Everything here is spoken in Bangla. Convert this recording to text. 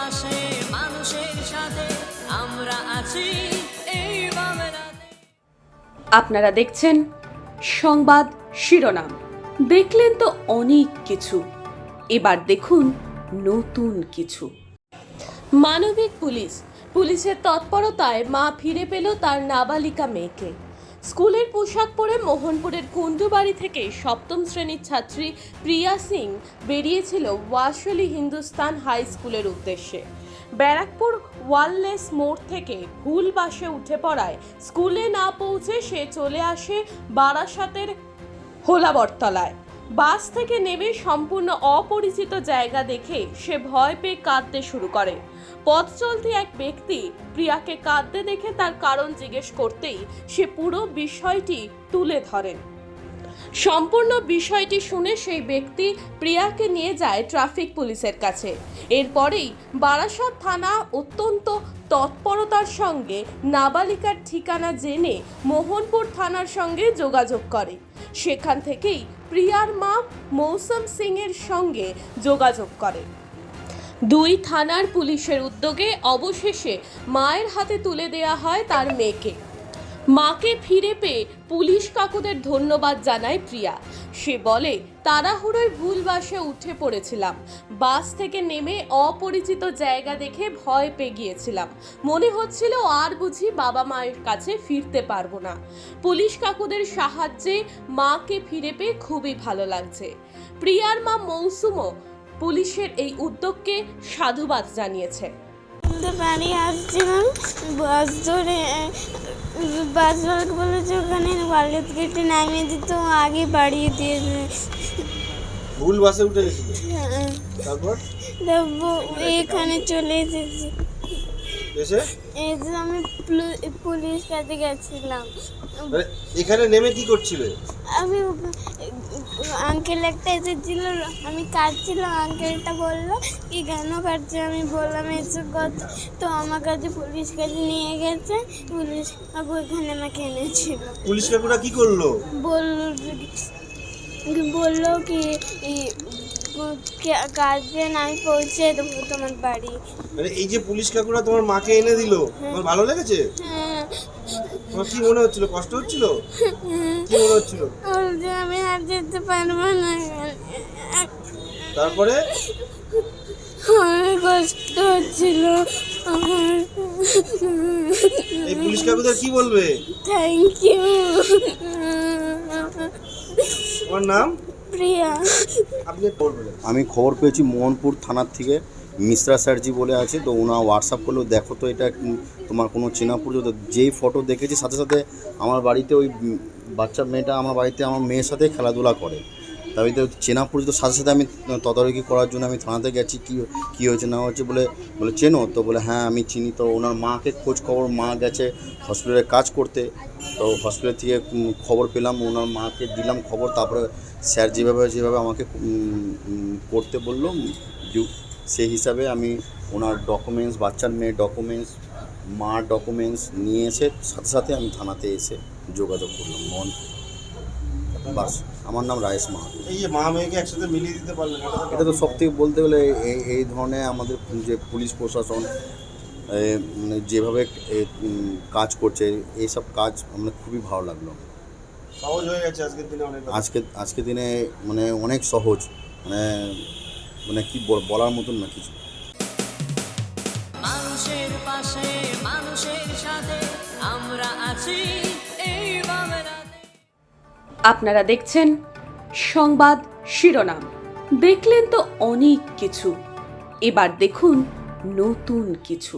পাশে মানুষের সাথে আমরা আছি এই বাংলাতে। আপনারা দেখছেন সংবাদ শিরোনাম। দেখলেন তো অনেক কিছু, এবার দেখুন নতুন কিছু। মানবিক পুলিশের তৎপরতায় মা ফিরে পেল তার নাবালিকা মেয়েকে। স্কুলের পোশাক পরে মোহনপুরের কুণ্ডুবাড়ি থেকে সপ্তম শ্রেণীর ছাত্রী প্রিয়া সিং বেরিয়েছিল ওয়াশলি হিন্দুস্তান হাই স্কুলের উদ্দেশ্যে। ব্যারাকপুর ওয়াললেস মোড় থেকে ভুল বাসে উঠে পড়ায় স্কুলে না পৌঁছে সে চলে আসে বারাসাতের হোলাবরতলায়। বাস থেকে নেমে সম্পূর্ণ অপরিচিত জায়গা দেখে সে ভয় পেয়ে কাঁদতে শুরু করে। পথ চলতি এক ব্যক্তি প্রিয়াকে কাঁদতে দেখে তার কারণ জিজ্ঞেস করতেই সে পুরো বিষয়টি তুলে ধরেন। সম্পূর্ণ বিষয়টি শুনে সেই ব্যক্তি প্রিয়াকে নিয়ে যায় ট্রাফিক পুলিশের কাছে। এরপরেই বারাসাত থানা অত্যন্ত তৎপরতার সঙ্গে নাবালিকার ঠিকানা জেনে মোহনপুর থানার সঙ্গে যোগাযোগ করে। সেখান থেকেই প্রিয়ার মা মৌসুম সিং এর সঙ্গে যোগাযোগ করে। দুই থানার পুলিশের উদ্যোগে অবশেষে মায়ের হাতে তুলে দেয়া হয় তার মেয়েকে। মাকে ফিরে পেয়ে পুলিশ কাকুদের ধন্যবাদ জানায় প্রিয়া। সে বলে, তাড়াহুড়োয় ভুল বাসে উঠে পড়েছিলাম। বাস থেকে নেমে অপরিচিত জায়গা দেখে ভয় পেয়ে গিয়েছিলাম। মনে হচ্ছিল আর বুঝি বাবা মায়ের কাছে ফিরতে পারবো না। পুলিশ কাকুদের সাহায্যে মাকে ফিরে পেয়ে খুবই ভালো লাগছে। প্রিয়ার মা মৌসুমও পুলিশের এই উদ্যোগকে সাধুবাদ জানিয়েছে। বাড়ি আসছিলাম, বাস ধরে বাসওয়ালাকে বলেছে ওখানে ওয়ালেট গেটে নামিয়ে দিত, আগে বাড়িয়ে দিয়েছে। ভুল বাসে উঠে গেছিল, তারপর এখানে চলে এসেছি। এসে আমি পুলিশ কাছে গেছিলাম। এখানে নেমে কি করছিলে? আমি আঙ্কেল একটা এসেছিল, আমি কাটছিলাম, আঙ্কেলটা বললো কি কেন কাটছে, আমি বললাম এসে কথা, তো আমার কাছে পুলিশ কাছে নিয়ে গেছে। পুলিশ কাকু এখানে আমাকে এনেছিল। পুলিশ কাকুরা কি করলো? বললো কি গার্জেন আমি পৌঁছে দেবো তোমার বাড়ি। মানে এই যে পুলিশ কাকুরা তোমার মাকে এনে দিল, তোমার ভালো লেগেছে? হ্যাঁ। তোমার কি মনে হচ্ছিল? কষ্ট হচ্ছিল? কি মনে হচ্ছিল? বলছে আমি আর যেতে পারবো না। তারপরে অনেক কষ্ট হচ্ছিল আমার। এই পুলিশ কাকুদের কি বলবে? Thank you. তোমার নাম? প্রিয়া। আপনি বলবেন। আমি খবর পেয়েছি মোহনপুর থানার থেকে, মিশ্রা স্যারজি বলে আছে, তো ওনার হোয়াটসঅ্যাপ করলেও দেখো তো এটা তোমার কোনো চেনা পরিচিত। যেই ফটো দেখেছি সাথে সাথে আমার বাড়িতে ওই বাচ্চা মেয়েটা আমার বাড়িতে আমার মেয়ের সাথে খেলাধুলা করে, তাই তো চেনা পরিচিত। সাথে সাথে আমি তদারকি করার জন্য আমি থানাতে গেছি, কী হয়েছে না হয়েছে বলে চেনো তো? বলে হ্যাঁ আমি চিনি। তো ওনার মাকে খোঁজ খবর, মা গেছে হসপিটালে কাজ করতে, তো হসপিটাল থেকে খবর পেলাম, ওনার মাকে দিলাম খবর। তারপরে স্যার যেভাবে আমাকে করতে বললো সেই হিসাবে আমি ওনার ডকুমেন্টস, বাচ্চার মেয়ের ডকুমেন্টস, মার ডকুমেন্টস নিয়ে এসে সাথে সাথে আমি থানাতে এসে যোগাযোগ করলাম। বাস, আমার নাম রায়েশ মাহাতো। এই যে মা মেয়েকে একসাথে মিলিয়ে দিতে পারলেন, এটা তো সব থেকে বলতে গেলে এই ধরনের আমাদের যে পুলিশ প্রশাসন যেভাবে কাজ করছে, এইসব কাজ আমার খুবই ভালো লাগলো। সহজ হয়ে গেছে আজকের দিনে অনেক। আজকের দিনে মানে অনেক সহজ, মানে কি বলার মতন না কিছু। মানুষের পাশে মানুষের সাথে আমরা আছি এই বাংলাতে। আপনারা দেখছেন সংবাদ শিরোনাম। দেখলেন তো অনেক কিছু, এবার দেখুন নতুন কিছু।